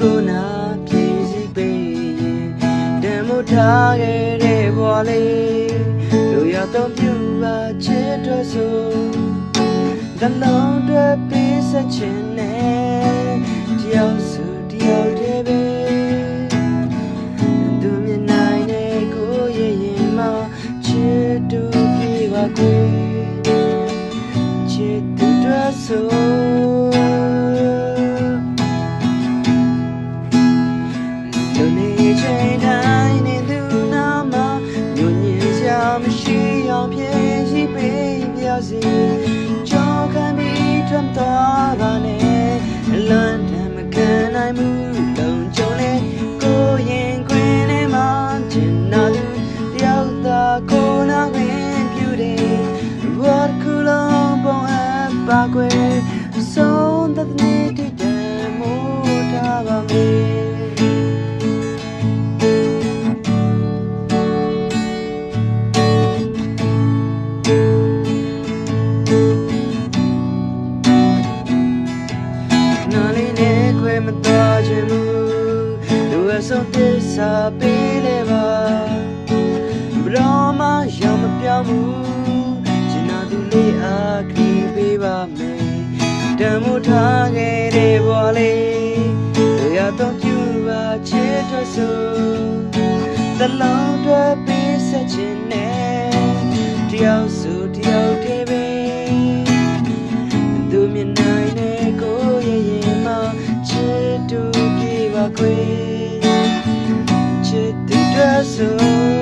ကိုနာပြည်စီပေးတမို့ထားခဲ့တဲ့ဘဝလေးလူရတော့ပြူပါချစ်တော့ဆိုတလုံးတွေပေးဆက်ချင်နဲ့တယောက်စုတယောက်တည်းပဲသူမြင်နိုင်တဲ့ကိုရဲ့ရင်မှာချစ်တူပြေပါခွေချစ်တူတော့ဆိုကြောက်ခံပြီးထွန်းသွားပါနဲ့လမ်းတမ်းမခံနိုင်မှုလုံခြုံနေကိုရင်ခွင်ထဲမှာကျင်နာသူတယောက်သာကိုနာခွင့်ပြုတယ်ဘာကူလုံးပုံအပ်ပါကွယ်ဆုံးတဲ့နေ့တည်းမို့ထားပါမယ်မတော်ချင်ဘူးလူအဆုံးတစ္ဆာပေးလေပါဘရောမရောက်မပြောင်းဘူးချင်နာသူလေးအားခရီးပေးပါမယ်တမို့ထားခဲ့တဲ့ဘဝလေးလူရတော့ပြူပါချစ်ထွက်ဆိုတလုံးတွေပေးဆက်ချင်နဲ့တယောက်စုတယောက်တည်းပဲသူမြင်နိုင်တဲ့ကိုရဲ့ရင်မှာချစ်တူပြေပါခွေချစ်တူတော့ဆို